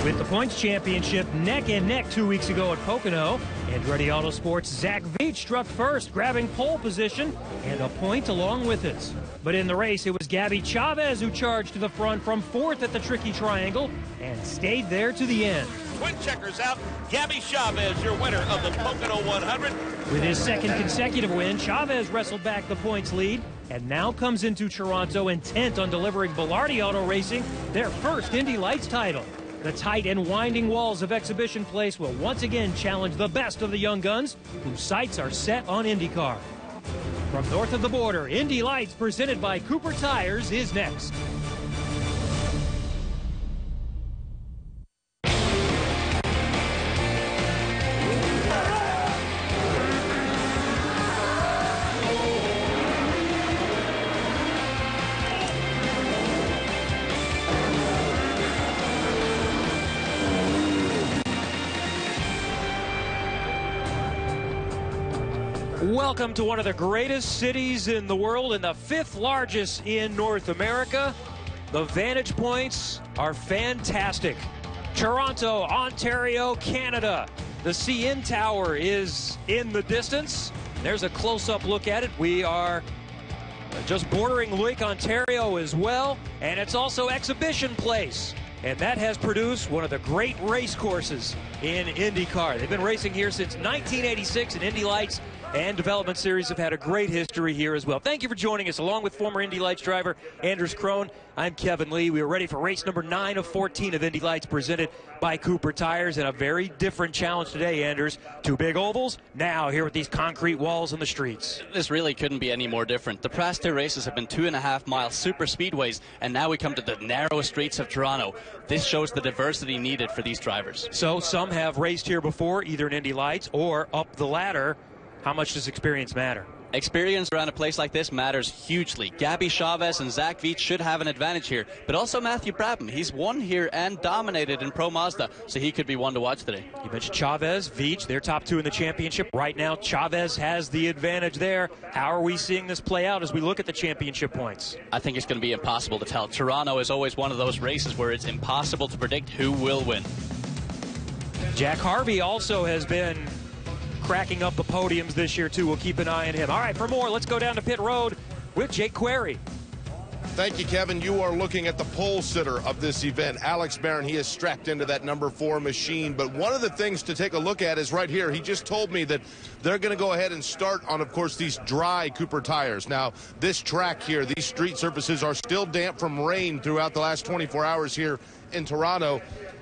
With the points championship neck and neck 2 weeks ago at Pocono, Andretti Autosport's Zach Veach struck first, grabbing pole position and a point along with it. But in the race, it was Gabby Chavez who charged to the front from fourth at the tricky triangle and stayed there to the end. Twin checkers out. Gabby Chavez, your winner of the Pocono 100. With his second consecutive win, Chavez wrestled back the points lead and now comes into Toronto intent on delivering Velarde Auto Racing their first Indy Lights title. The tight and winding walls of Exhibition Place will once again challenge the best of the young guns, whose sights are set on IndyCar. From north of the border, Indy Lights, presented by Cooper Tires, is next. Welcome to one of the greatest cities in the world and the fifth largest in North America. The vantage points are fantastic. Toronto, Ontario, Canada. The CN Tower is in the distance. There's a close-up look at it. We are just bordering Lake Ontario as well, and it's also Exhibition Place. And that has produced one of the great race courses in IndyCar. They've been racing here since 1986, and Indy Lights and Development Series have had a great history here as well. Thank you for joining us, along with former Indy Lights driver Anders Krohn. I'm Kevin Lee. We are ready for race number 9 of 14 of Indy Lights, presented by Cooper Tires, and a very different challenge today, Anders. 2 big ovals, now here with these concrete walls in the streets. This really couldn't be any more different. The past 2 races have been 2.5-mile super speedways, and now we come to the narrow streets of Toronto. This shows the diversity needed for these drivers. So some have raced here before, either in Indy Lights or up the ladder. How much does experience matter? Experience around a place like this matters hugely. Gabby Chavez and Zach Veach should have an advantage here, but also Matthew Brabham. He's won here and dominated in Pro Mazda, so he could be one to watch today. You mentioned Chavez, Veach, they're top 2 in the championship. Right now, Chavez has the advantage there. How are we seeing this play out as we look at the championship points? I think it's going to be impossible to tell. Toronto is always one of those races where it's impossible to predict who will win. Jack Harvey also has been cracking up the podiums this year, too. We'll keep an eye on him. All right, for more, let's go down to pit road with Jake Query. Thank you, Kevin. You are looking at the pole sitter of this event, Alex Barron. He is strapped into that number 4 machine. But one of the things to take a look at is right here. He just told me that they're going to go ahead and start on, of course, these dry Cooper tires. Now, this track here, these street surfaces are still damp from rain throughout the last 24 hours here in Toronto.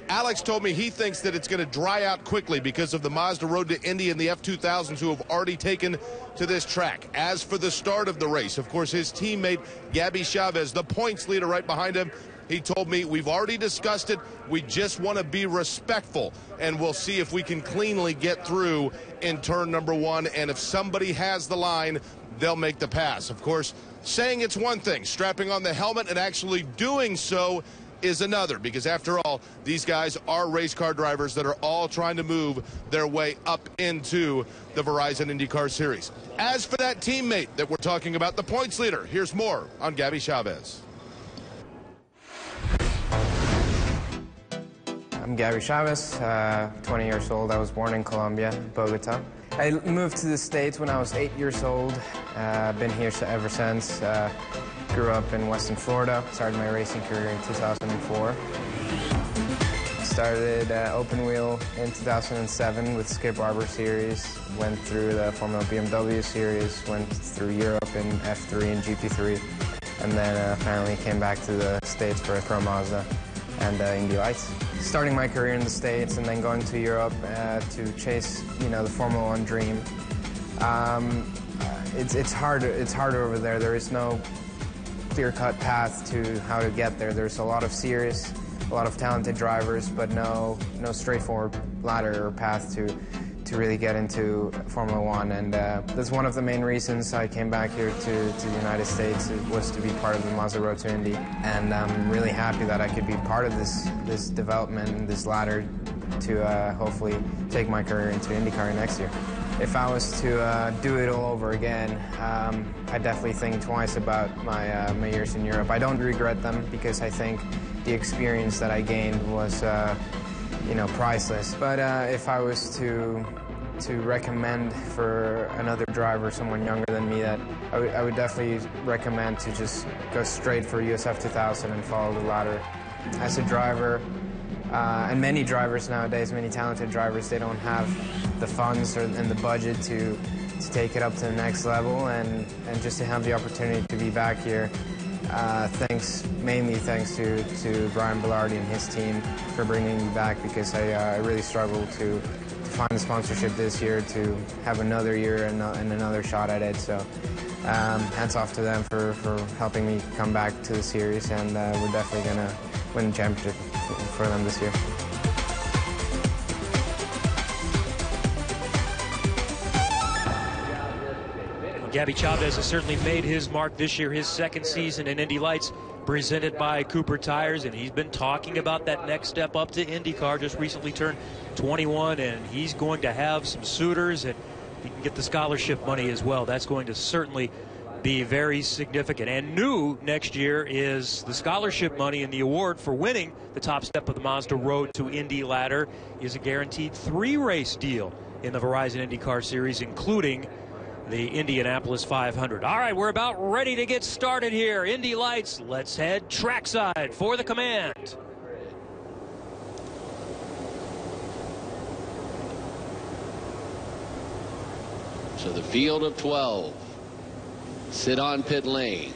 Alex told me he thinks that it's going to dry out quickly because of the Mazda Road to Indy and the F2000s who have already taken to this track. As for the start of the race, of course, his teammate, Gabby Chavez, the points leader right behind him, he told me, we've already discussed it. We just want to be respectful, and we'll see if we can cleanly get through in turn number 1. And if somebody has the line, they'll make the pass. Of course, saying it's one thing, strapping on the helmet and actually doing so is another, because after all, these guys are race car drivers that are all trying to move their way up into the Verizon IndyCar Series. As for that teammate that we're talking about, the points leader, here's more on Gabby Chavez. I'm Gabby Chavez, 20 years old. I was born in Colombia, Bogota. I moved to the States when I was 8 years old. Been here ever since. Grew up in Western Florida. Started my racing career in 2004. Started open wheel in 2007 with Skip Barber Series. Went through the Formula BMW Series. Went through Europe in F3 and GP3. And then finally came back to the States for Pro Mazda and Indy Lights. Starting my career in the States and then going to Europe to chase, the Formula One dream. It's hard over there. There is no clear-cut path to how to get there. There's a lot of serious, a lot of talented drivers, but no straightforward ladder or path to really get into Formula One. And that's one of the main reasons I came back here to the United States. It was to be part of the Mazda Road to Indy. And I'm really happy that I could be part of this development and this ladder to hopefully take my career into IndyCar next year. If I was to do it all over again, I definitely think twice about my years in Europe. I don't regret them because I think the experience that I gained was priceless. But if I was to recommend for another driver, someone younger than me, that I would definitely recommend to just go straight for USF 2000 and follow the ladder. As a driver, and many drivers nowadays, many talented drivers, they don't have the funds and the budget to take it up to the next level, and just to have the opportunity to be back here, mainly thanks to Brian Belardi and his team for bringing me back, because I really struggled to find the sponsorship this year to have another year and another shot at it. So hats off to them for helping me come back to the series, and we're definitely going to win the championship for them this year. Gabby Chavez has certainly made his mark this year, his second season in Indy Lights, presented by Cooper Tires, and he's been talking about that next step up to IndyCar. Just recently turned 21, and he's going to have some suitors, and he can get the scholarship money as well. That's going to certainly be very significant. And new next year is the scholarship money, and the award for winning the top step of the Mazda Road to Indy ladder is a guaranteed 3-race deal in the Verizon IndyCar Series, including the Indianapolis 500. All right, we're about ready to get started here. Indy Lights, let's head trackside for the command. So the field of 12 sit on pit lane.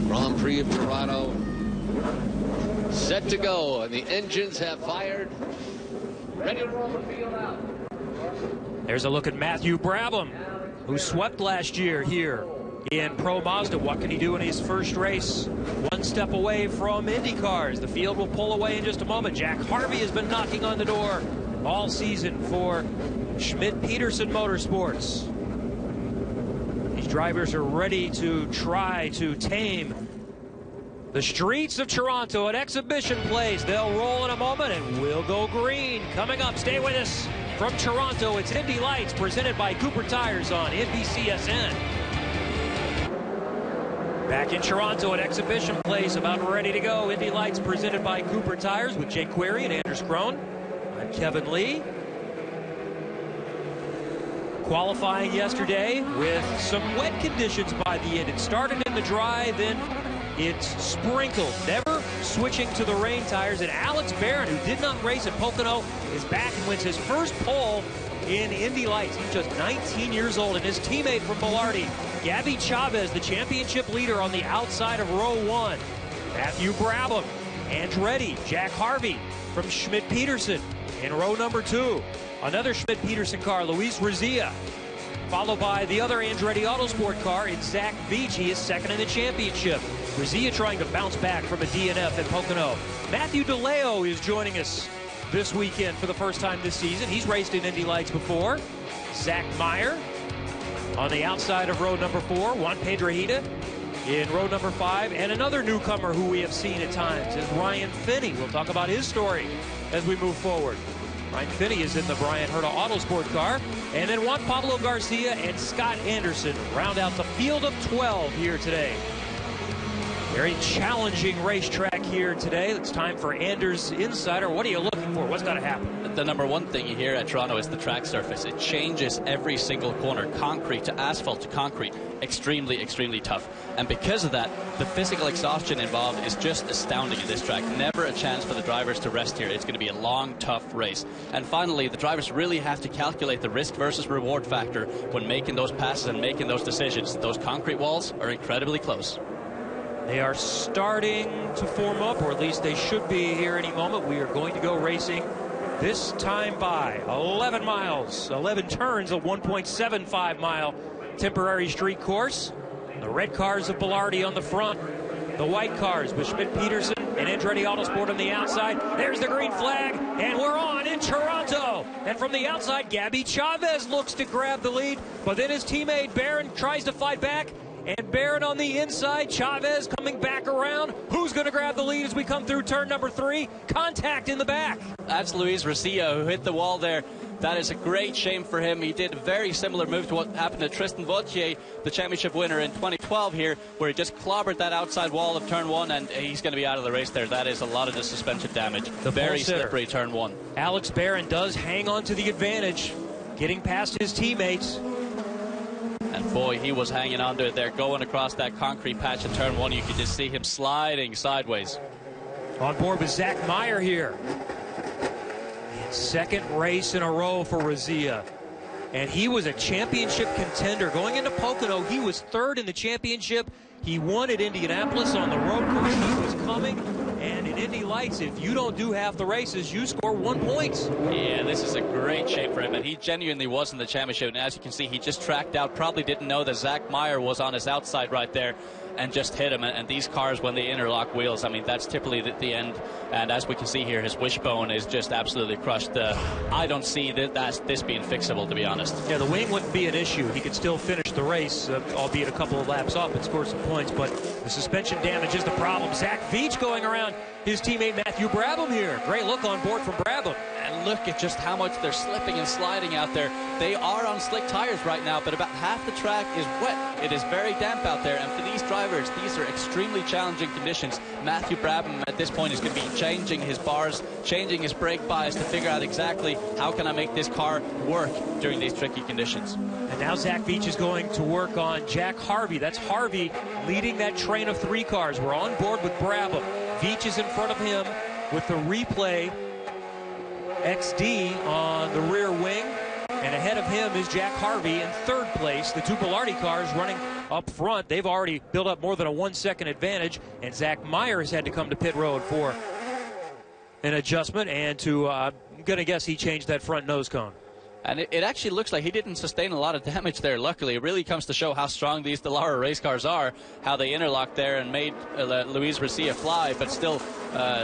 Grand Prix of Toronto set to go, and the engines have fired. Ready to roll the field out. There's a look at Matthew Brabham, who swept last year here in Pro Mazda. What can he do in his first race? One step away from IndyCars. The field will pull away in just a moment. Jack Harvey has been knocking on the door all season for Schmidt-Peterson Motorsports. These drivers are ready to try to tame the streets of Toronto at Exhibition Place. They'll roll in a moment, and we'll go green. Coming up, stay with us. From Toronto, it's Indy Lights, presented by Cooper Tires on NBCSN. Back in Toronto at Exhibition Place, about ready to go. Indy Lights, presented by Cooper Tires, with Jake Query and Anders Krohn. I'm Kevin Lee. Qualifying yesterday with some wet conditions by the end. It started in the dry, then it's sprinkled. Never switching to the rain tires. And Alex Barron, who did not race at Pocono, is back and wins his first pole in Indy Lights. He's just 19 years old, and his teammate from Belardi, Gabby Chavez, the championship leader on the outside of row 1. Matthew Brabham, Andretti, Jack Harvey from Schmidt-Peterson in row number 2. Another Schmidt-Peterson car, Luis Rizia, followed by the other Andretti Autosport car in Zach Veach. He is second in the championship. Rizia trying to bounce back from a DNF at Pocono. Matthew DeLeo is joining us this weekend for the first time this season. He's raced in Indy Lights before. Zach Meyer on the outside of row number 4. Juan Pedrahita in row number 5. And another newcomer who we have seen at times is Ryan Finney. We'll talk about his story as we move forward. Ryan Finney is in the Brian Herta Autosport car. And then Juan Pablo Garcia and Scott Anderson round out the field of 12 here today. Very challenging racetrack here today. It's time for Anders Insider. What are you looking for? What's got to happen? The number one thing you hear at Toronto is the track surface. It changes every single corner. Concrete to asphalt to concrete. Extremely, extremely tough. And because of that, the physical exhaustion involved is just astounding in this track. Never a chance for the drivers to rest here. It's going to be a long, tough race. And finally, the drivers really have to calculate the risk versus reward factor when making those passes and making those decisions. Those concrete walls are incredibly close. They are starting to form up, or at least they should be here any moment. We are going to go racing this time by 11 miles, 11 turns, a 1.75 mile temporary street course. The red cars of Belardi on the front, the white cars with Schmidt-Peterson and Andretti Autosport on the outside. There's the green flag, and we're on in Toronto. And from the outside, Gabby Chavez looks to grab the lead, but then his teammate Barron tries to fight back. And Barron on the inside. Chavez coming back around. Who's going to grab the lead as we come through turn number 3? Contact in the back. That's Luis Rosillo who hit the wall there. That is a great shame for him. He did a very similar move to what happened to Tristan Vautier, the championship winner in 2012 here, where he just clobbered that outside wall of turn 1, and he's going to be out of the race there. That is a lot of the suspension damage. The very slippery turn 1. Alex Barron does hang on to the advantage, getting past his teammates. And boy, he was hanging on to it there, going across that concrete patch in turn 1. You could just see him sliding sideways. On board with Zach Meyer here. Second race in a row for Razia. And he was a championship contender. Going into Pocono, he was 3rd in the championship. He won at Indianapolis on the road course. He was coming. And in Indy Lights, if you don't do half the races, you score 1 point. Yeah, this is a great shape for him, and he genuinely was in the championship. And as you can see, he just tracked out, probably didn't know that Zach Meyer was on his outside right there, and just hit him. And these cars, when they interlock wheels, I mean, that's typically the end. And as we can see here, his wishbone is just absolutely crushed. I don't see this being fixable, to be honest. Yeah, the wing wouldn't be an issue. He could still finish the race, albeit a couple of laps off and score some points. But the suspension damage is the problem. Zach Veach going around his teammate Matthew Brabham here. Great look on board from Brabham. And look at just how much they're slipping and sliding out there. They are on slick tires right now, but about half the track is wet. It is very damp out there, and for these drivers, these are extremely challenging conditions. Matthew Brabham at this point is going to be changing his bars, changing his brake bias to figure out exactly how can I make this car work during these tricky conditions. And now Zach Veach is going to work on Jack Harvey. That's Harvey leading that train of 3 cars. We're on board with Brabham. Veach is in front of him with the Replay XD on the rear wing. And ahead of him is Jack Harvey in 3rd place. The 2 Bilardi cars running up front. They've already built up more than a 1-second advantage. And Zach Meyer has had to come to pit road for an adjustment. And I'm going to guess he changed that front nose cone. And it actually looks like he didn't sustain a lot of damage there, luckily. It really comes to show how strong these Dallara race cars are, how they interlocked there and made Luis Rosillo fly. But still,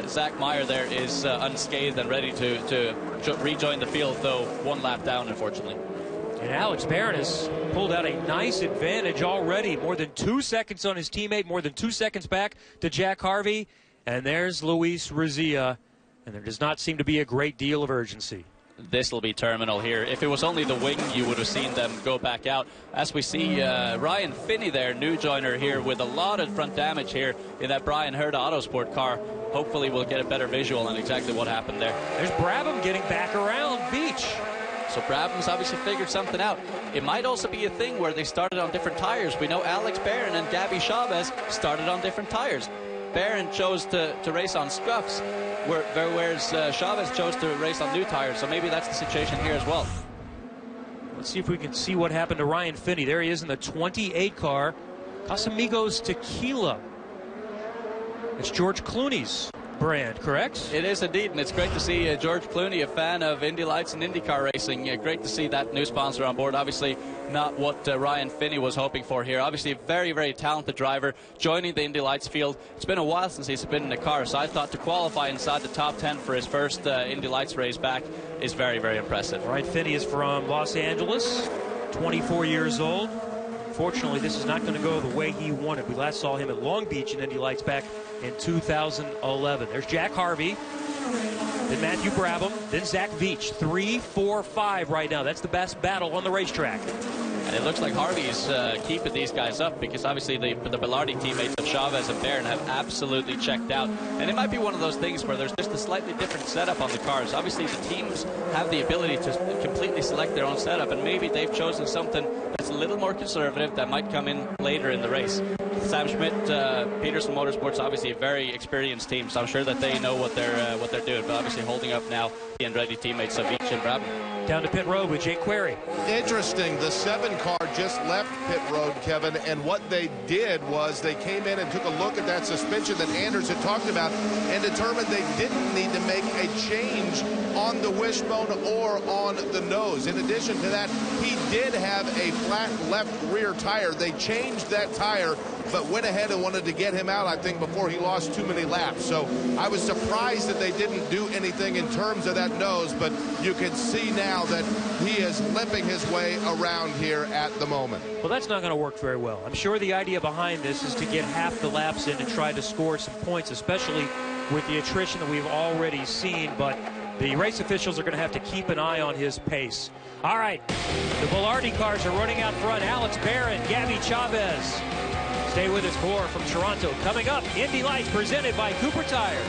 Zach Meyer there is unscathed and ready to rejoin the field, though 1 lap down, unfortunately. And Alex Barron has pulled out a nice advantage already. More than 2 seconds on his teammate, more than 2 seconds back to Jack Harvey. And there's Luis Rosillo. And there does not seem to be a great deal of urgency. This will be terminal here. If it was only the wing, you would have seen them go back out. As we see Ryan Finney there, new joiner here, with a lot of front damage here in that Brian Herta Autosport car. Hopefully we'll get a better visual on exactly what happened there. There's Brabham getting back around Beach. So Brabham's obviously figured something out. It might also be a thing where they started on different tires. We know Alex Barron and Gabby Chavez started on different tires. Barron chose to race on scuffs, whereas Chavez chose to race on new tires. So maybe that's the situation here as well. Let's see if we can see what happened to Ryan Finney. There he is in the 28 car. Casamigos Tequila. It's George Clooney's brand, correct? It is indeed, and it's great to see George Clooney, a fan of Indy Lights and IndyCar racing. Great to see that new sponsor on board. Obviously not what Ryan Finney was hoping for here. Obviously a very, very talented driver joining the Indy Lights field. It's been a while since he's been in a car, so I thought to qualify inside the top 10 for his first Indy Lights race back is very, very impressive. Ryan Finney is from Los Angeles, 24 years old. Fortunately, this is not going to go the way he wanted. We last saw him at Long Beach in Indy Lights back in 2011. There's Jack Harvey, then Matthew Brabham, then Zach Veach. 3, 4, 5 right now. That's the best battle on the racetrack. And it looks like Harvey's keeping these guys up, because obviously the Bilardi teammates of Chavez and Barron have absolutely checked out. And it might be one of those things where there's just a slightly different setup on the cars. Obviously the teams have the ability to completely select their own setup, and maybe they've chosen something that's a little more conservative that might come in later in the race. Sam Schmidt, Peterson Motorsports, obviously a very experienced team, so I'm sure that they know what they're doing, but obviously holding up now the Andretti teammates of Veach and Brabham. Down to pit road with Jake Query. Interesting. The 7 car just left pit road, Kevin, and what they did was they came in and took a look at that suspension that Anders had talked about and determined they didn't need to make a change on the wishbone or on the nose. In addition to that, he did have a flat left rear tire. They changed that tire but went ahead and wanted to get him out, I think, before he lost too many laps. So I was surprised that they didn't do anything in terms of that nose, but you can see now that he is limping his way around here at the moment. Well, that's not going to work very well. I'm sure the idea behind this is to get half the laps in and try to score some points, especially with the attrition that we've already seen, but the race officials are going to have to keep an eye on his pace. All right, the Velarde cars are running out front. Alex Barron, Gabby Chavez. Stay with us, more from Toronto. Coming up, Indy Lights presented by Cooper Tires.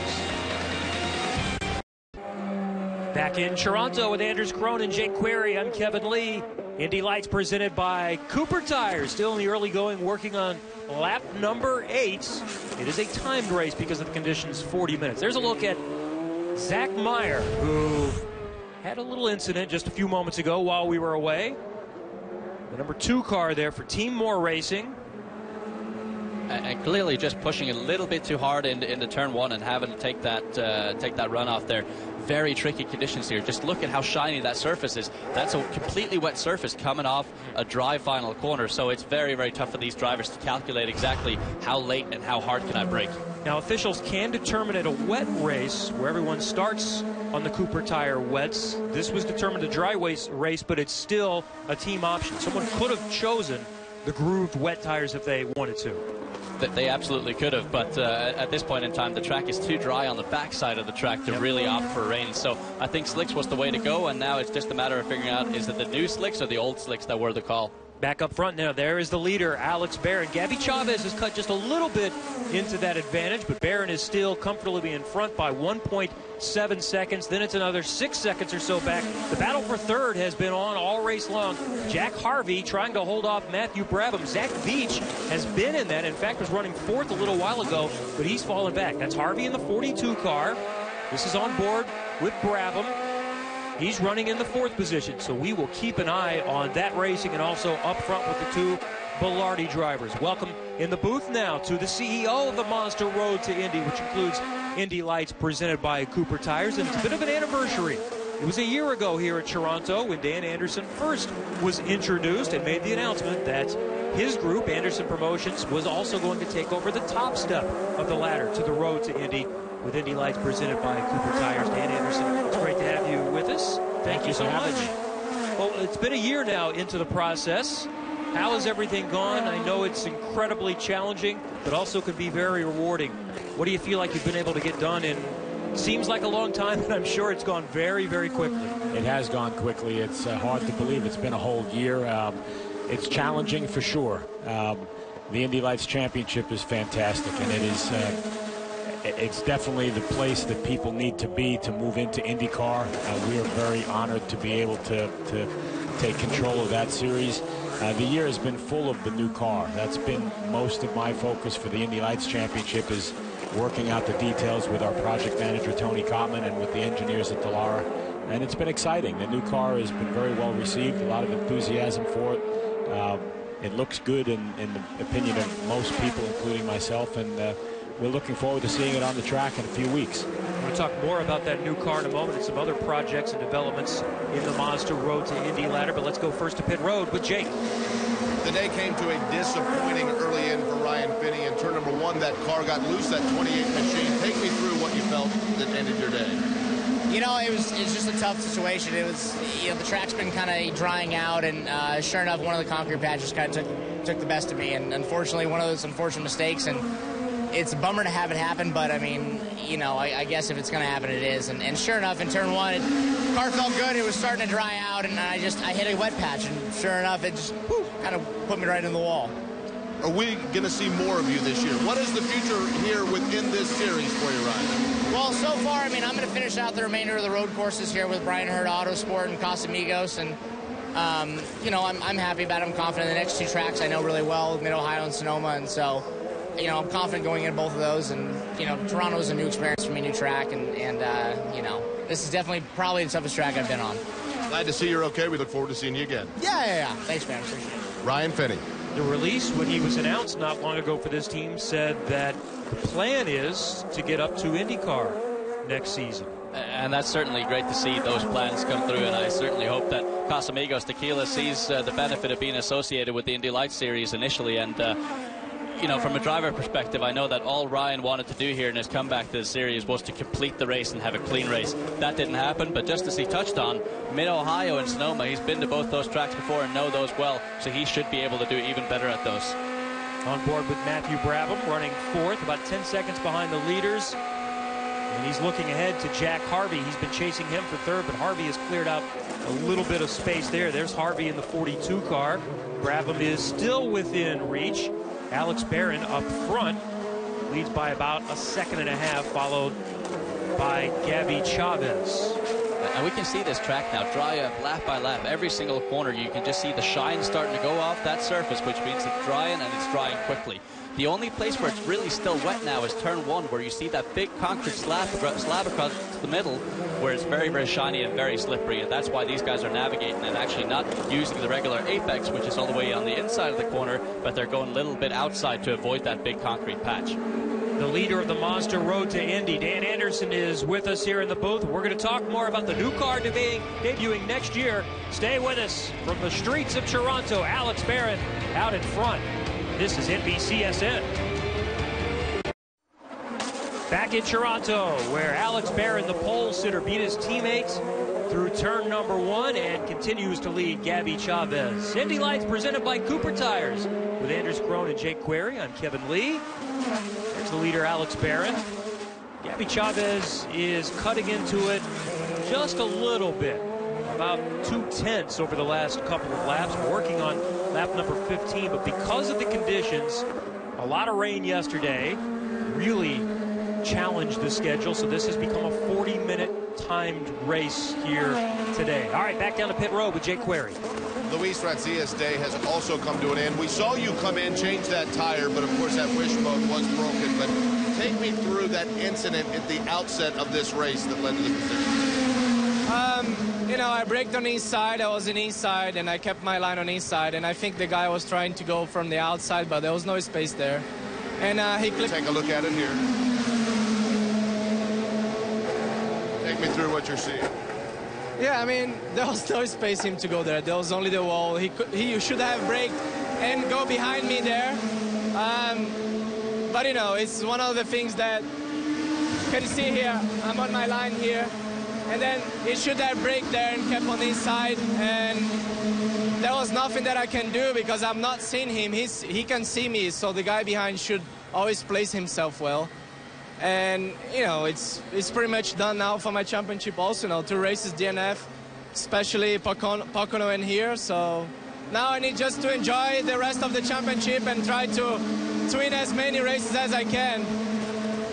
Back in Toronto with Anders Krohn and Jake Query, I'm Kevin Lee. Indy Lights presented by Cooper Tires. Still in the early going, working on lap number 8. It is a timed race because of the conditions, 40 minutes. There's a look at Zach Meyer, who had a little incident just a few moments ago while we were away. The number 2 car there for Team Moore Racing. And clearly just pushing a little bit too hard into turn 1 and having to take that run off there. Very tricky conditions here. Just look at how shiny that surface is. That's a completely wet surface coming off a dry final corner. So it's very, very tough for these drivers to calculate exactly how late and how hard can I brake. Now, officials can determine at a wet race where everyone starts on the Cooper Tire wets. This was determined a dry race, but it's still a team option. Someone could have chosen the grooved wet tires if they wanted to. That they absolutely could have, but at this point in time, the track is too dry on the backside of the track to really opt for rain. So I think slicks was the way to go, and now it's just a matter of figuring out, is it the new slicks or the old slicks that were the call? Back up front now, there is the leader, Alex Barron. Gabby Chavez has cut just a little bit into that advantage, but Barron is still comfortably in front by 1.7 seconds. Then it's another 6 seconds or so back. The battle for third has been on all race long. Jack Harvey trying to hold off Matthew Brabham. Zach Veach has been in that. In fact, was running fourth a little while ago, but he's fallen back. That's Harvey in the 42 car. This is on board with Brabham. He's running in the 4th position, so we will keep an eye on that racing and also up front with the 2 Velarde drivers. Welcome in the booth now to the CEO of the Monster Road to Indy, which includes Indy Lights presented by Cooper Tires, and it's a bit of an anniversary. It was a year ago here at Toronto when Dan Anderson first was introduced and made the announcement that his group, Anderson Promotions, was also going to take over the top step of the ladder to the road to Indy with Indy Lights presented by Cooper Tires. Dan Anderson, it's great to have you with us. Thank you so much. Well, it's been a year now into the process. How has everything gone? I know it's incredibly challenging, but also could be very rewarding. What do you feel like you've been able to get done in, seems like a long time, and I'm sure it's gone very, very quickly. It has gone quickly. It's hard to believe it's been a whole year. It's challenging for sure. The Indy Lights Championship is fantastic, and it is it's definitely the place that people need to be to move into IndyCar. We are very honored to be able to take control of that series. The year has been full of the new car. That's been most of my focus for the Indy Lights Championship, is working out the details with our project manager, Tony Kottman, and with the engineers at Dallara. And it's been exciting. The new car has been very well received, a lot of enthusiasm for it. It looks good in the opinion of most people, including myself, and we're looking forward to seeing it on the track in a few weeks. We're going to talk more about that new car in a moment and some other projects and developments in the Monster Road to Indy ladder, but let's go first to pit road with Jake. The day came to a disappointing early in for Ryan Finney. In turn number 1, that car got loose, that 28 machine. Take me through what you felt that ended your day. You know, it was just a tough situation. It was, you know, the track's been kind of drying out, and sure enough, one of the concrete patches kind of took the best of me, and unfortunately, one of those unfortunate mistakes, and it's a bummer to have it happen, but I mean, you know, I guess if it's going to happen, it is. And sure enough, in turn 1, the car felt good. It was starting to dry out, and I hit a wet patch, and sure enough, it just kind of put me right in the wall. Are we going to see more of you this year? What is the future here within this series for you, Ryan? Well, so far, I mean, I'm going to finish out the remainder of the road courses here with Brian Hurd Autosport and Casamigos, and you know, I'm happy about it. I'm confident. The next 2 tracks I know really well, Mid-Ohio and Sonoma, and so, you know, I'm confident going into both of those. And, you know, Toronto is a new experience for me, new track, and you know, this is definitely probably the toughest track I've been on. Glad to see you're okay. We look forward to seeing you again. Yeah. Thanks, man. Appreciate it. Ryan Finney. The release, when he was announced not long ago for this team, said that the plan is to get up to IndyCar next season. And that's certainly great to see those plans come through, and I certainly hope that Casamigos Tequila sees the benefit of being associated with the Indy Lights series initially. And you know, from a driver perspective, I know that all Ryan wanted to do here in his comeback to the series was to complete the race and have a clean race. That didn't happen, but just as he touched on, Mid-Ohio and Sonoma, he's been to both those tracks before and know those well, so he should be able to do even better at those. On board with Matthew Brabham, running fourth, about 10 seconds behind the leaders. And he's looking ahead to Jack Harvey. He's been chasing him for third, but Harvey has cleared out a little bit of space there. There's Harvey in the 42 car. Brabham is still within reach. Alex Barron up front leads by about a second and a half, followed by Gabby Chavez. And we can see this track now dry up lap by lap. Every single corner you can just see the shine starting to go off that surface, which means it's drying, and it's drying quickly. The only place where it's really still wet now is turn one, where you see that big concrete slab across the middle, where it's very, very shiny and very slippery. And that's why these guys are navigating and actually not using the regular apex, which is all the way on the inside of the corner, but they're going a little bit outside to avoid that big concrete patch. The leader of the Mazda Road to Indy, Dan Anderson, is with us here in the booth. We're going to talk more about the new car debuting next year. Stay with us. From the streets of Toronto, Alex Barron out in front. This is NBCSN. Back in Toronto, where Alex Barron, the pole sitter, beat his teammates through turn number one and continues to lead Gabby Chavez. Indy Lights presented by Cooper Tires with Anders Krohn and Jake Query. I'm Kevin Lee. There's the leader, Alex Barron. Gabby Chavez is cutting into it just a little bit, about 2/10 over the last couple of laps, working on lap number 15. But because of the conditions, a lot of rain yesterday really challenged the schedule, so this has become a 40-minute timed race here today. All right, back down to pit road with Jake Query. Luis Razia's day has also come to an end. We saw you come in, change that tire, but of course that wishbone was broken. But take me through that incident at the outset of this race that led to the position. You know, I braked on east side. I was in east side, and I kept my line on east side. And I think the guy was trying to go from the outside, but there was no space there. And he clipped. Take a look at it here. Take me through what you're seeing. Yeah, I mean, there was no space for him to go there. There was only the wall. He should have braked and go behind me there. But, you know, it's one of the things that, can you see here, I'm on my line here. And then he should have braked there and kept on his side. And there was nothing that I can do because I'm not seeing him. He can see me, so the guy behind should always place himself well. And, you know, it's pretty much done now for my championship also. You know, 2 races DNF, especially Pocono in here. So now I need just to enjoy the rest of the championship and try to win as many races as I can.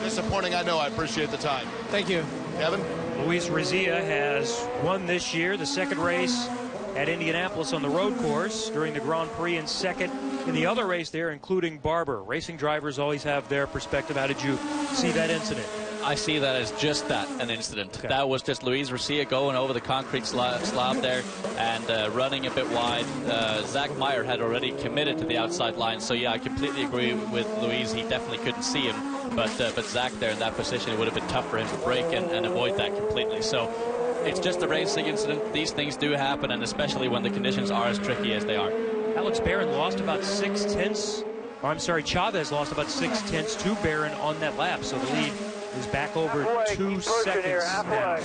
Disappointing, I know. I appreciate the time. Thank you. Kevin? Luis Razia has won this year, the second race at Indianapolis on the road course during the Grand Prix, and second in the other race there, including Barber. Racing drivers always have their perspective. How did you see that incident? I see that as just that, an incident. Okay. That was just Luis Garcia going over the concrete slab there and running a bit wide. Zach Meyer had already committed to the outside line, so yeah, I completely agree with Luis. He definitely couldn't see him, but Zach there in that position, it would have been tough for him to brake and avoid that completely. So it's just a racing incident. These things do happen, and especially when the conditions are as tricky as they are. Alex Barron lost about 6/10. I'm sorry, Chavez lost about 6/10 to Barron on that lap, so the lead is back over 2 seconds now.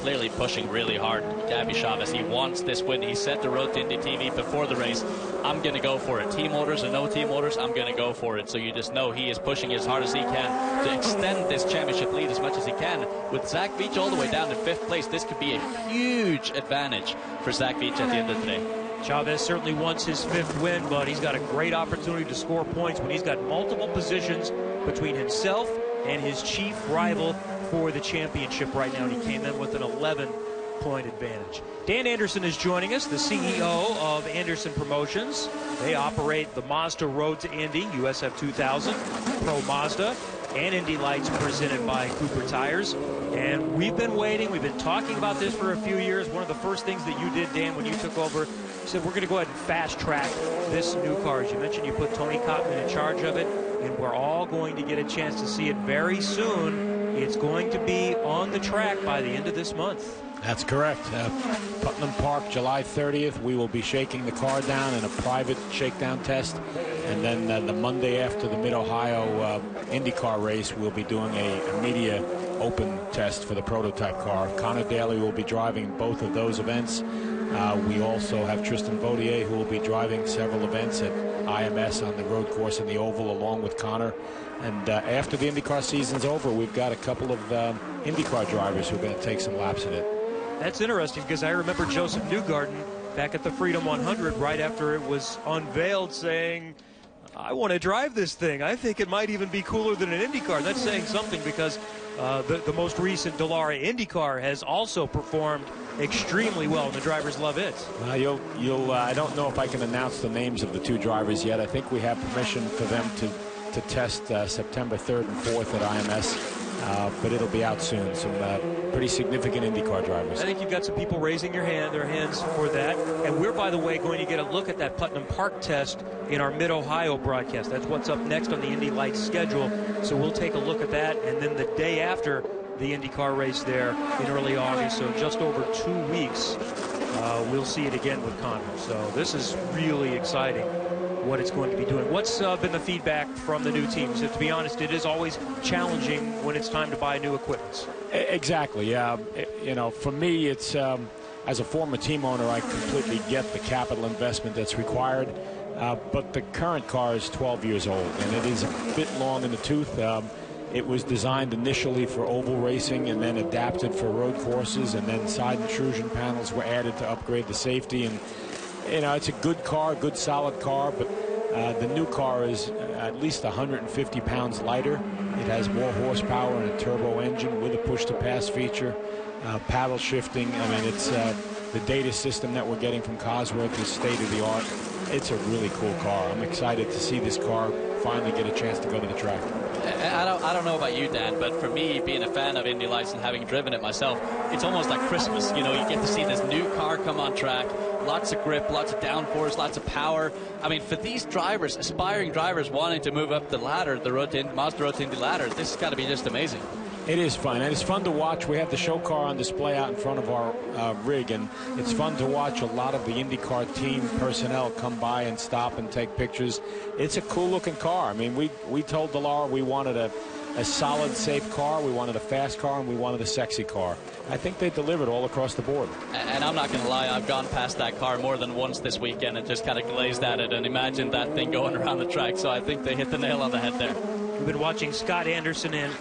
Clearly pushing really hard. Gabby Chavez, he wants this win. He said to Road to Indy TV before the race, I'm going to go for it. Team orders or no team orders, I'm going to go for it. So you just know he is pushing as hard as he can to extend this championship lead as much as he can. With Zach Veach all the way down to 5th place, this could be a huge advantage for Zach Veach at the end of the day. Chavez certainly wants his 5th win, but he's got a great opportunity to score points when he's got multiple positions between himself and his chief rival for the championship right now, and he came in with an 11-point advantage. Dan Anderson is joining us, the CEO of Anderson Promotions. They operate the Mazda Road to Indy, USF 2000, Pro Mazda, and Indy Lights presented by Cooper Tires. And we've been waiting. We've been talking about this for a few years. One of the first things that you did, Dan, when you took over, you said, we're going to go ahead and fast-track this new car. As you mentioned, you put Tony Cotton in charge of it, and we're all going to get a chance to see it very soon. It's going to be on the track by the end of this month. That's correct. Putnam Park, July 30th. We will be shaking the car down in a private shakedown test. And then the Monday after the Mid-Ohio IndyCar race, we'll be doing a media open test for the prototype car. Connor Daly will be driving both of those events. We also have Tristan Vautier, who will be driving several events at IMS on the road course and the oval, along with Connor. And after the IndyCar season's over, we've got a couple of IndyCar drivers who are going to take some laps in it. That's interesting, because I remember Joseph Newgarden back at the Freedom 100 right after it was unveiled saying, I want to drive this thing. I think it might even be cooler than an IndyCar. That's saying something, because the most recent Dallara IndyCar has also performed extremely well, and the drivers love it. Well, I don't know if I can announce the names of the two drivers yet. I think we have permission for them to test September 3rd and 4th at IMS. But it'll be out soon. Some pretty significant IndyCar drivers. I think you've got some people raising their hands for that. And we're, by the way, going to get a look at that Putnam Park test in our Mid-Ohio broadcast. That's what's up next on the Indy Lights schedule. So we'll take a look at that. And then the day after the IndyCar race there in early August, so just over 2 weeks, we'll see it again with Connor. So this is really exciting, what it's going to be doing. What's been the feedback from the new teams? To be honest, it is always challenging when it's time to buy new equipment. Exactly. You know, for me, it's as a former team owner, I completely get the capital investment that's required. But the current car is 12 years old, and it is a bit long in the tooth. It was designed initially for oval racing and then adapted for road courses, and then side intrusion panels were added to upgrade the safety. And you know, it's a good car, good solid car, but the new car is at least 150 pounds lighter. It has more horsepower and a turbo engine with a push-to-pass feature, paddle shifting. I mean, it's the data system that we're getting from Cosworth is state-of-the-art. It's a really cool car. I'm excited to see this car finally get a chance to go to the track. I don't know about you, Dan, but for me, being a fan of Indy Lights and having driven it myself, it's almost like Christmas. You know, you get to see this new car come on track, lots of grip, lots of downforce, lots of power. I mean, for these drivers, aspiring drivers wanting to move up the ladder, the Mazda Road to Indy ladder, this has got to be just amazing. It is fun, and it's fun to watch. We have the show car on display out in front of our rig, and it's fun to watch a lot of the IndyCar team personnel come by and stop and take pictures. It's a cool-looking car. I mean, we told Dallara we wanted a solid, safe car, we wanted a fast car, and we wanted a sexy car. I think they delivered all across the board. And I'm not going to lie, I've gone past that car more than once this weekend and just kind of glazed at it and imagined that thing going around the track, so I think they hit the nail on the head there. We've been watching Scott Anderson and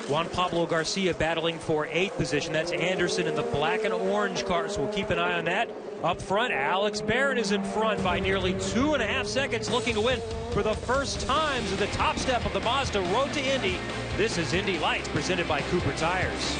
Juan Pablo Garcia battling for 8th position. That's Anderson in the black and orange car, so we'll keep an eye on that. Up front, Alex Barron is in front by nearly 2.5 seconds, looking to win for the first time to the top step of the Mazda Road to Indy. This is Indy Lights, presented by Cooper Tires.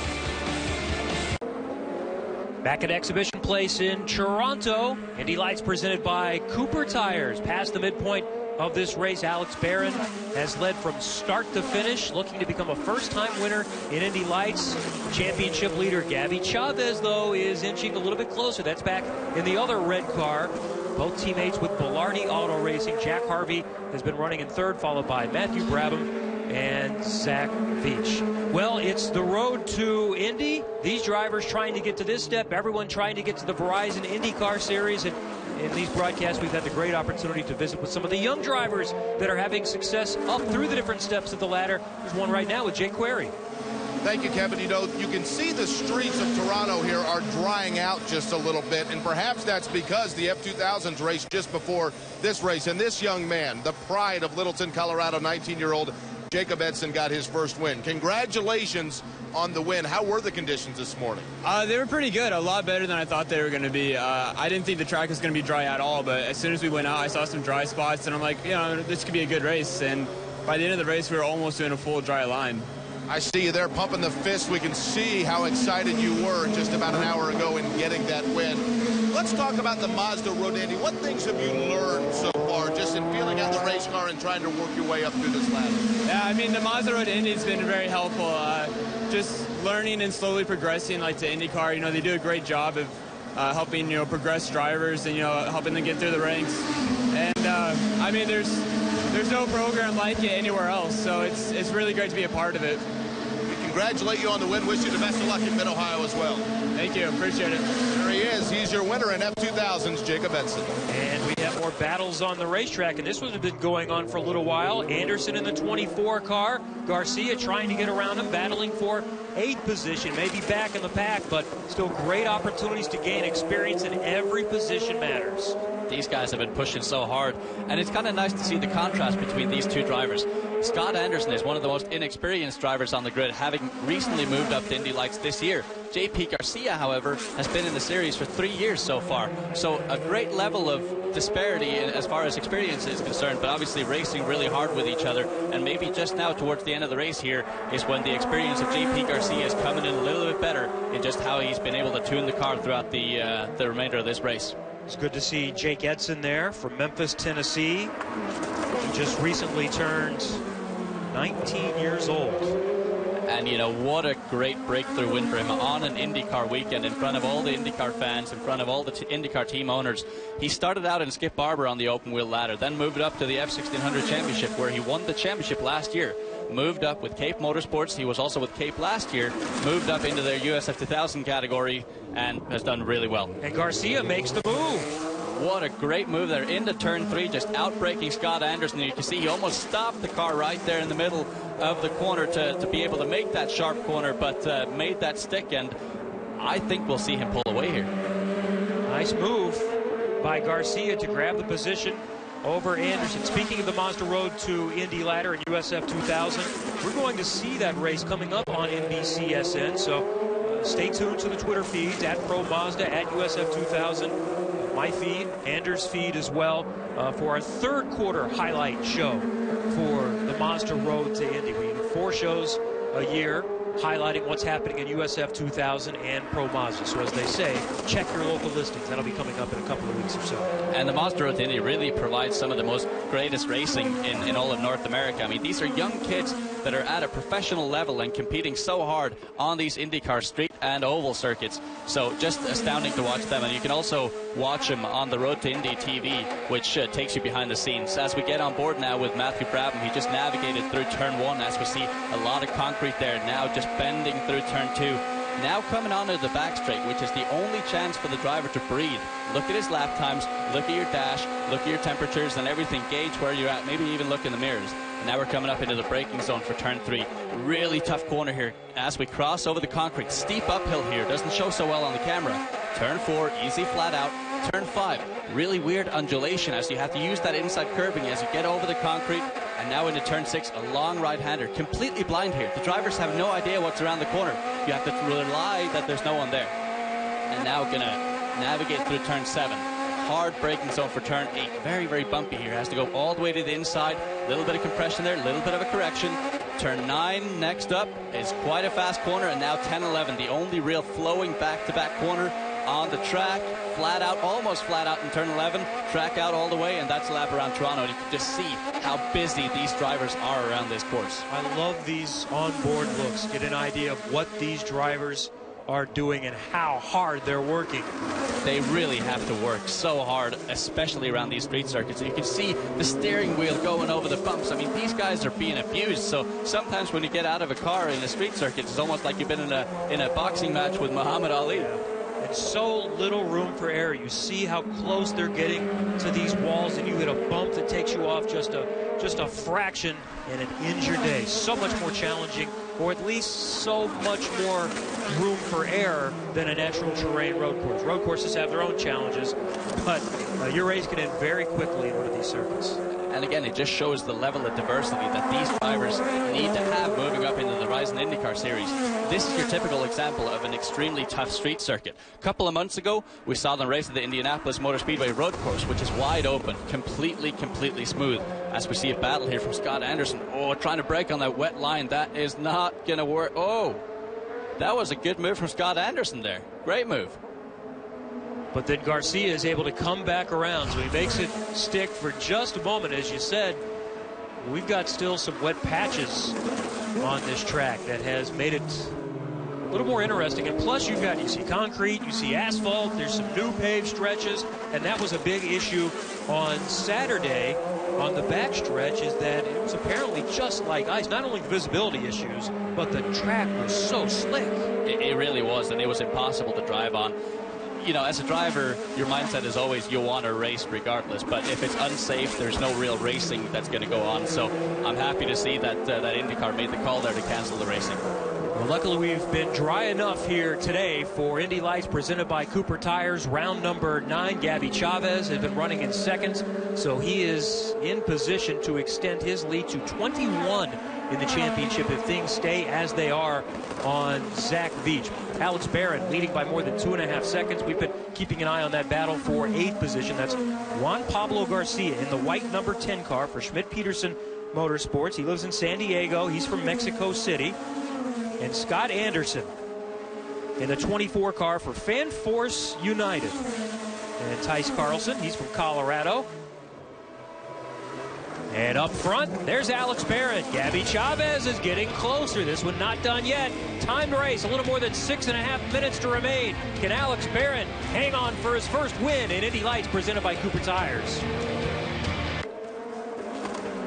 Back at Exhibition Place in Toronto, Indy Lights presented by Cooper Tires. Past the midpoint of this race, Alex Barron has led from start to finish, looking to become a first-time winner in Indy Lights. Championship leader Gabby Chavez, though, is inching a little bit closer. That's back in the other red car. Both teammates with Belardi Auto Racing. Jack Harvey has been running in third, followed by Matthew Brabham and Zach Veach. Well, it's the road to Indy. These drivers trying to get to this step, everyone trying to get to the Verizon IndyCar Series. And in these broadcasts, we've had the great opportunity to visit with some of the young drivers that are having success up through the different steps of the ladder. There's one right now with Jake Query. Thank you, Kevin. You know, you can see the streets of Toronto here are drying out just a little bit, and perhaps that's because the F2000s raced just before this race. And this young man, the pride of Littleton, Colorado, 19-year-old Jacob Edson, got his first win. Congratulations on the win. How were the conditions this morning? They were pretty good, a lot better than I thought they were going to be. I didn't think the track was going to be dry at all, but as soon as we went out, I saw some dry spots, and I'm like, you know, this could be a good race. And by the end of the race, we were almost in a full dry line. I see you there pumping the fist. We can see how excited you were just about an hour ago in getting that win. Let's talk about the Mazda Road to Indy. What things have you learned so far just in feeling out the race car and trying to work your way up through this ladder? Yeah, I mean, the Mazda Road to Indy has been very helpful. Just learning and slowly progressing like to IndyCar. You know, they do a great job of helping, you know, progress drivers and, you know, helping them get through the ranks. And, I mean, there's no program like it anywhere else, so it's really great to be a part of it. We can congratulate you on the win. Wish you the best of luck in Mid-Ohio as well. Thank you. Appreciate it. There he is. He's your winner in F2000's Jacob Edson. And we have more battles on the racetrack, and this one has been going on for a little while. Anderson in the 24 car. Garcia trying to get around him, battling for 8th position, maybe back in the pack, but still great opportunities to gain experience, and every position matters. These guys have been pushing so hard, and it's kind of nice to see the contrast between these two drivers. Scott Anderson is one of the most inexperienced drivers on the grid, having recently moved up to Indy Lights this year. JP Garcia, however, has been in the series for 3 years so far. So a great level of disparity as far as experience is concerned, but obviously racing really hard with each other. And maybe just now towards the end of the race here is when the experience of JP Garcia is coming in a little bit better in just how he's been able to tune the car throughout the remainder of this race. It's good to see Jake Edson there from Memphis, Tennessee. He just recently turned 19 years old. And, you know, what a great breakthrough win for him on an IndyCar weekend in front of all the IndyCar fans, in front of all the IndyCar team owners. He started out in Skip Barber on the open wheel ladder, then moved up to the F1600 Championship, where he won the championship last year. Moved up with Cape Motorsports. He was also with Cape last year. Moved up into their USF 2000 category and has done really well. And Garcia makes the move. What a great move there into turn 3, just outbraking Scott Anderson. You can see he almost stopped the car right there in the middle of the corner to be able to make that sharp corner, but made that stick, and I think we'll see him pull away here. Nice move by Garcia to grab the position over Anderson. Speaking of the Mazda Road to Indy Ladder in USF 2000, we're going to see that race coming up on NBCSN, so stay tuned to the Twitter feeds at Pro Mazda, at USF 2000, my feed, Anders' feed as well, for our third quarter highlight show for the Mazda Road to Indy. We do 4 shows a year highlighting what's happening in USF 2000 and Pro Mazda. So as they say, check your local listings. That'll be coming up in a couple of weeks or so. And the Mazda Road to Indy really provides some of the most greatest racing in all of North America. I mean, these are young kids that are at a professional level and competing so hard on these IndyCar street and oval circuits. So just astounding to watch them. And you can also watch them on the Road to Indy TV, which takes you behind the scenes. As we get on board now with Matthew Brabham, he just navigated through turn 1 as we see a lot of concrete there. Now just bending through turn 2. Now coming onto the back straight, which is the only chance for the driver to breathe. Look at his lap times, look at your dash, look at your temperatures and everything, gauge where you're at, maybe even look in the mirrors. And now we're coming up into the braking zone for turn 3. Really tough corner here as we cross over the concrete. Steep uphill here, doesn't show so well on the camera. Turn 4, easy flat out. Turn 5, really weird undulation as you have to use that inside curbing as you get over the concrete. And now into turn 6, a long right-hander, completely blind here. The drivers have no idea what's around the corner. You have to rely that there's no one there. And now gonna navigate through turn 7. Hard braking zone for turn 8. Very, very bumpy here. Has to go all the way to the inside. A little bit of compression there, a little bit of a correction. Turn 9 next up is quite a fast corner. And now 10-11, the only real flowing back-to-back corner on the track. Flat out, almost flat out in turn 11. Track out all the way, and that's a lap around Toronto. And you can just see how busy these drivers are around this course. I love these onboard looks. Get an idea of what these drivers are doing and how hard they're working. They really have to work so hard, especially around these street circuits. You can see the steering wheel going over the bumps. I mean, these guys are being abused. So sometimes when you get out of a car in a street circuit, it's almost like you've been in a boxing match with Muhammad Ali. Yeah. And so little room for error. You see how close they're getting to these walls, and you hit a bump that takes you off just a fraction, and it ends your day. So much more challenging, or at least so much more room for error than a natural terrain road course. Road courses have their own challenges, but your race can end very quickly in one of these circuits. And again, it just shows the level of diversity that these drivers need to have moving up into the Ryzen IndyCar Series. This is your typical example of an extremely tough street circuit. A couple of months ago, we saw them race at the Indianapolis Motor Speedway road course, which is wide open, completely smooth. As we see a battle here from Scott Anderson. Oh, trying to brake on that wet line. That is not going to work. Oh, that was a good move from Scott Anderson there. Great move. But then Garcia is able to come back around, so he makes it stick for just a moment. As you said, we've got still some wet patches on this track that has made it a little more interesting. And plus, you see concrete, you see asphalt, there's some new paved stretches, and that was a big issue on Saturday on the backstretch is that it was apparently just like ice. Not only the visibility issues, but the track was so slick. It really was, and it was impossible to drive on. You know, as a driver, your mindset is always you want to race regardless. But if it's unsafe, there's no real racing that's going to go on. So I'm happy to see that that IndyCar made the call there to cancel the racing. Well, luckily we've been dry enough here today for Indy Lights presented by Cooper Tires. Round number 9, Gabby Chavez has been running in second, so he is in position to extend his lead to 21 in the championship if things stay as they are on Zach Veach. Alex Barron leading by more than 2.5 seconds. We've been keeping an eye on that battle for 8th position. That's Juan Pablo Garcia in the white number 10 car for Schmidt-Peterson Motorsports. He lives in San Diego. He's from Mexico City. And Scott Anderson in the 24 car for Fan Force United. And Tice Carlson, he's from Colorado. And up front, there's Alex Barron. Gabby Chavez is getting closer. This one not done yet. Timed race, a little more than 6.5 minutes to remain. Can Alex Barron hang on for his first win in Indy Lights presented by Cooper Tires?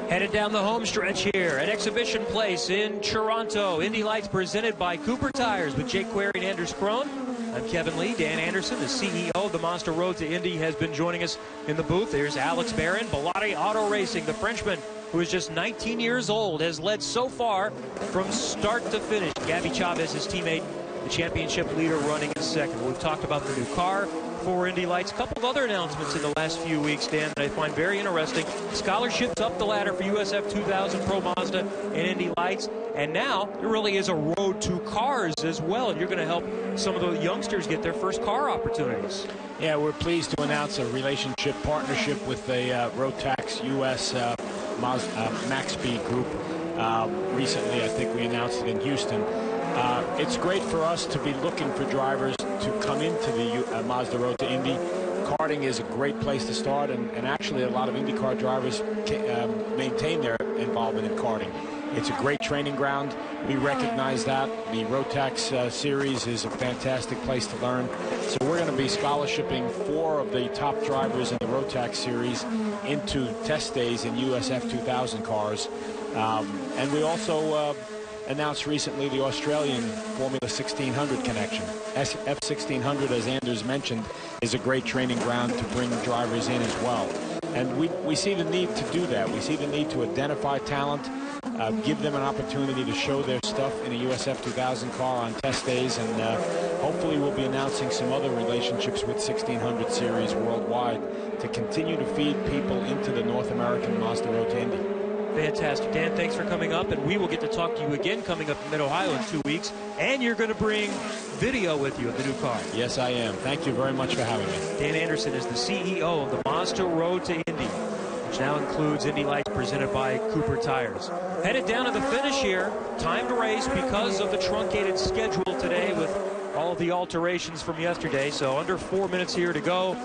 Headed down the home stretch here at Exhibition Place in Toronto. Indy Lights presented by Cooper Tires with Jake Query and Anders Krohn. I'm Kevin Lee. Dan Anderson, the CEO of the Monster Road to Indy, has been joining us in the booth. There's Alex Barron, Bilotti Auto Racing, the Frenchman who is just 19 years old, has led so far from start to finish. Gabby Chavez, his teammate, the championship leader, running in second. We've talked about the new car for Indy Lights. A couple of other announcements in the last few weeks, Dan, that I find very interesting. Scholarships up the ladder for USF 2000, Pro Mazda, and Indy Lights. And now there really is a road to cars as well. And you're going to help some of the youngsters get their first car opportunities. Yeah, we're pleased to announce a relationship partnership with the Rotax US Maxby Group. Recently, I think we announced it in Houston. It's great for us to be looking for drivers to come into the Mazda Road to Indy. Karting is a great place to start, and actually a lot of IndyCar drivers maintain their involvement in karting. It's a great training ground. We recognize that. The Rotax series is a fantastic place to learn. So we're going to be scholarshiping 4 of the top drivers in the Rotax series into test days in USF 2000 cars. And we also announced recently the Australian Formula 1600 connection. F1600, as Anders mentioned, is a great training ground to bring drivers in as well. And we see the need to do that. We see the need to identify talent, give them an opportunity to show their stuff in a USF 2000 car on test days, and hopefully we'll be announcing some other relationships with 1600 series worldwide to continue to feed people into the North American Mazda Road to Indy. Fantastic. Dan, thanks for coming up, and we will get to talk to you again coming up in Mid-Ohio in 2 weeks. And you're going to bring video with you of the new car. Yes, I am. Thank you very much for having me. Dan Anderson is the CEO of the Mazda Road to Indy, which now includes Indy Lights presented by Cooper Tires. Headed down to the finish here. Timed race because of the truncated schedule today with all of the alterations from yesterday. So under 4 minutes here to go.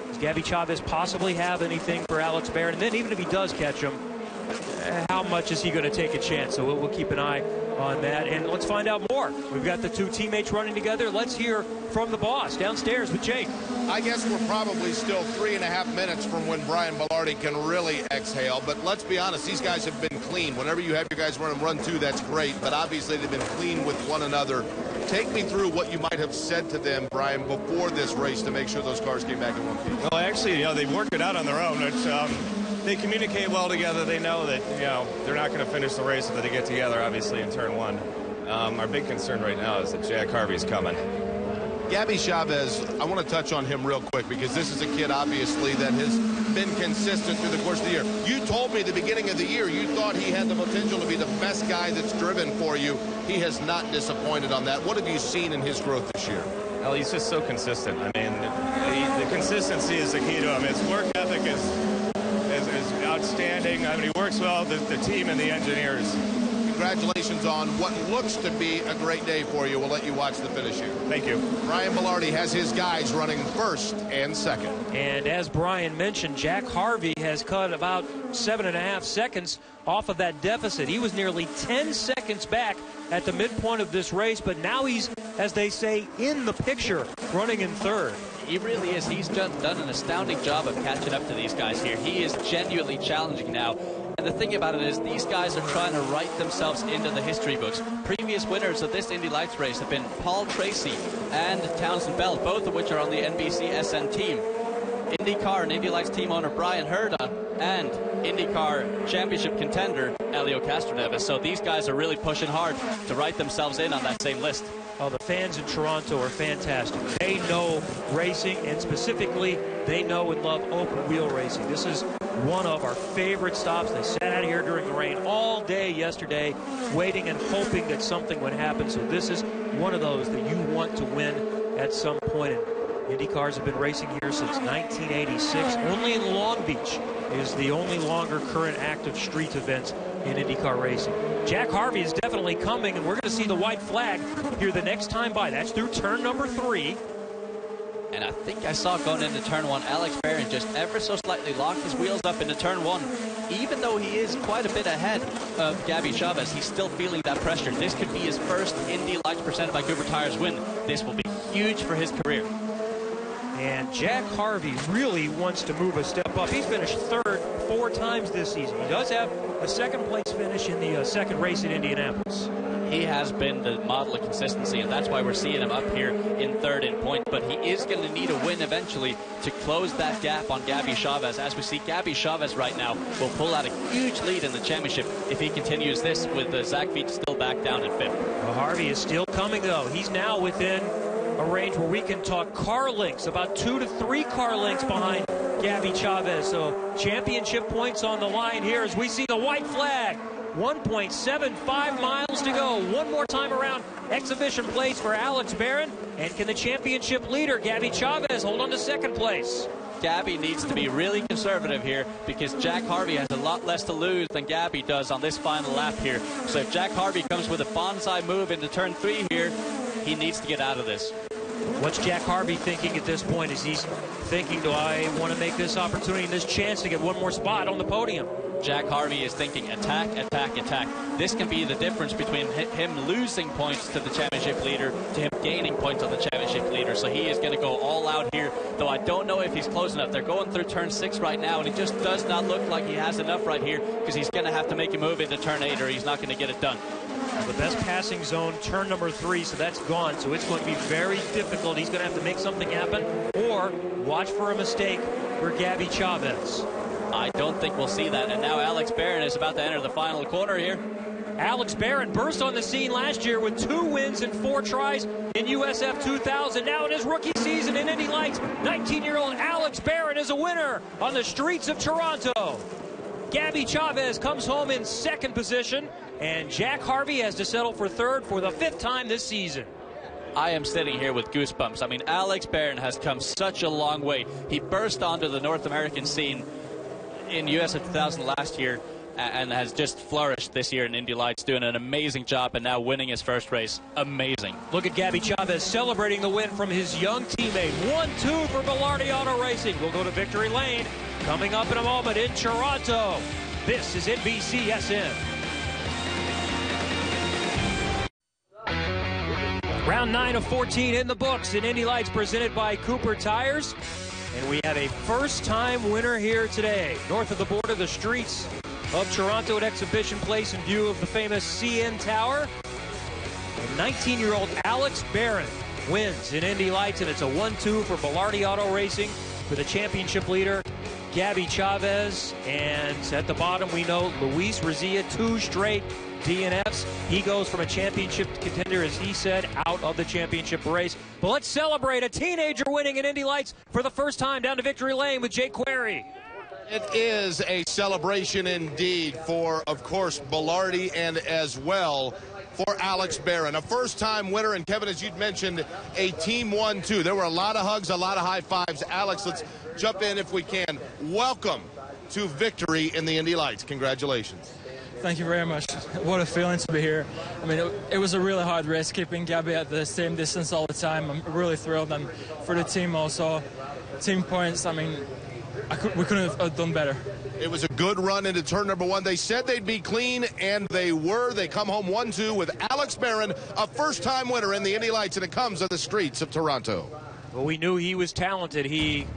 Does Gabby Chavez possibly have anything for Alex Barron? And then even if he does catch him, how much is he going to take a chance? So we'll keep an eye on that. And let's find out more. We've got the 2 teammates running together. Let's hear from the boss downstairs with Jake. I guess we're probably still 3.5 minutes from when Brian Bilardi can really exhale. But let's be honest, these guys have been clean. Whenever you have your guys run 2, that's great. But obviously they've been clean with one another. Take me through what you might have said to them, Brian, before this race to make sure those cars came back in one piece. Well, actually, they worked it out on their own. It's, they communicate well together. They know that, they're not going to finish the race until they get together, obviously, in turn 1. Our big concern right now is that Jack Harvey's coming. Gabby Chavez, I want to touch on him real quick because this is a kid, obviously, that has been consistent through the course of the year. You told me at the beginning of the year you thought he had the potential to be the best guy that's driven for you. He has not disappointed on that. What have you seen in his growth this year? Well, he's just so consistent. I mean, the consistency is the key to him. His work ethic is outstanding. I mean, he works well with the team and the engineers. congratulations on what looks to be a great day for you. We'll let you watch the finish here. Thank you. Brian Belardi has his guys running first and second. And as Brian mentioned, Jack Harvey has cut about 7.5 seconds off of that deficit. He was nearly 10 seconds back at the midpoint of this race, but now he's, as they say, in the picture, running in third. He really is. He's done an astounding job of catching up to these guys here. He is genuinely challenging now. And the thing about it is these guys are trying to write themselves into the history books. Previous winners of this Indy Lights race have been Paul Tracy and Townsend Bell, both of which are on the NBC SN team. IndyCar and Indy Lights team owner Brian Herda and IndyCar championship contender Elio Castroneves. So these guys are really pushing hard to write themselves in on that same list. Oh, the fans in Toronto are fantastic. They know racing, and specifically, they know and love open wheel racing. This is one of our favorite stops. They sat out here during the rain all day yesterday, waiting and hoping that something would happen. So this is one of those that you want to win at some point. And IndyCars have been racing here since 1986. Only in Long Beach is the only longer current active street events in IndyCar racing. Jack Harvey is definitely coming, and we're going to see the white flag here the next time by. That's through turn number 3. And I think I saw going into turn 1, Alex Barron just ever so slightly locked his wheels up into turn 1. Even though he is quite a bit ahead of Gabby Chavez, he's still feeling that pressure. This could be his first Indy Lights presented by Cooper Tires win. This will be huge for his career. And Jack Harvey really wants to move a step up. He's finished third 4 times this season. He does have a second place finish in the second race in Indianapolis. He has been the model of consistency, and that's why we're seeing him up here in third in point. But he is going to need a win eventually to close that gap on Gabby Chavez. As we see, Gabby Chavez right now will pull out a huge lead in the championship if he continues this with Zach Veach still back down in 5th. Well, Harvey is still coming, though. He's now within a range where we can talk car lengths, about 2 to 3 car lengths behind Gabby Chavez. So championship points on the line here as we see the white flag. 1.75 miles to go. One more time around. Exhibition place for Alex Barron. And can the championship leader, Gabby Chavez, hold on to second place? Gabby needs to be really conservative here because Jack Harvey has a lot less to lose than Gabby does on this final lap here. So if Jack Harvey comes with a bonsai move into turn 3 here, he needs to get out of this. What's Jack Harvey thinking at this point? Is he thinking, do I want to make this opportunity and this chance to get one more spot on the podium? Jack Harvey is thinking attack, attack, attack. This can be the difference between him losing points to the championship leader to him gaining points on the championship leader. So he is going to go all out here, though I don't know if he's close enough. They're going through turn 6 right now, and it just does not look like he has enough right here because he's going to have to make a move into turn 8 or he's not going to get it done. The best passing zone, turn number 3, so that's gone. So it's going to be very difficult. He's going to have to make something happen or watch for a mistake for Gabby Chavez. I don't think we'll see that. And now Alex Barron is about to enter the final corner here. Alex Barron burst on the scene last year with 2 wins and 4 tries in USF 2000. Now in his rookie season in Indy Lights, 19-year-old Alex Barron is a winner on the streets of Toronto. Gabby Chavez comes home in second position, and Jack Harvey has to settle for third for the 5th time this season. I am sitting here with goosebumps. I mean, Alex Barron has come such a long way. He burst onto the North American scene in USF 2000 last year and has just flourished this year in Indy Lights, doing an amazing job and now winning his first race. Amazing. Look at Gabby Chavez celebrating the win from his young teammate. 1-2 for Belardi Auto Racing. We'll go to Victory Lane coming up in a moment in Toronto. This is NBCSN. Round 9 of 14 in the books in Indy Lights presented by Cooper Tires. And we have a first-time winner here today. North of the border, the streets of Toronto at Exhibition Place in view of the famous CN Tower. And 19-year-old Alex Barron wins in Indy Lights, and it's a 1-2 for Belardi Auto Racing for the championship leader, Gabby Chavez. And at the bottom, we know Luis Rezia, 2 straight DNFs. He goes from a championship contender, as he said, out of the championship race. But let's celebrate a teenager winning in Indy Lights for the first time down to Victory Lane with Jake Query. It is a celebration indeed for, of course, Belardi and as well for Alex Barron. A first-time winner, and Kevin, as you'd mentioned, a team 1-2. There were a lot of hugs, a lot of high fives. Alex, let's jump in if we can. Welcome to victory in the Indy Lights. Congratulations. Thank you very much. What a feeling to be here. I mean, it was a really hard race, keeping Gabby at the same distance all the time. I'm really thrilled, and for the team also. Team points, I mean, we couldn't have done better. It was a good run into turn number 1. They said they'd be clean, and they were. They come home 1-2 with Alex Barron, a first-time winner in the Indy Lights, and it comes on the streets of Toronto. Well, we knew he was talented. He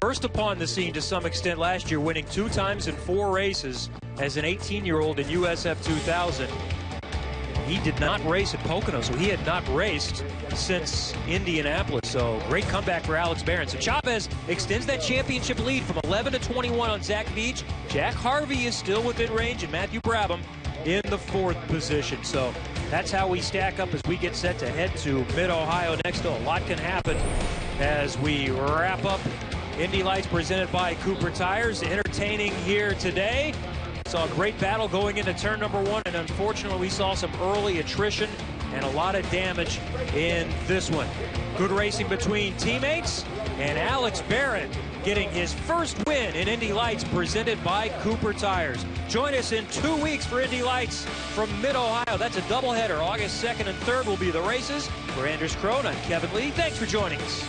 burst upon the scene to some extent last year, winning 2 times in 4 races as an 18-year-old in USF 2000. He did not race at Pocono, so he had not raced since Indianapolis. So great comeback for Alex Barron. So Chavez extends that championship lead from 11 to 21 on Zach Beach. Jack Harvey is still within range, and Matthew Brabham in the 4th position. So that's how we stack up as we get set to head to Mid-Ohio next. A lot can happen as we wrap up Indy Lights presented by Cooper Tires. Entertaining here today. Saw a great battle going into turn number 1, and unfortunately we saw some early attrition and a lot of damage in this one. Good racing between teammates, and Alex Barron getting his first win in Indy Lights presented by Cooper Tires. Join us in 2 weeks for Indy Lights from Mid-Ohio. That's a doubleheader. August 2nd and 3rd will be the races. For Anders Crone, I'm Kevin Lee. Thanks for joining us.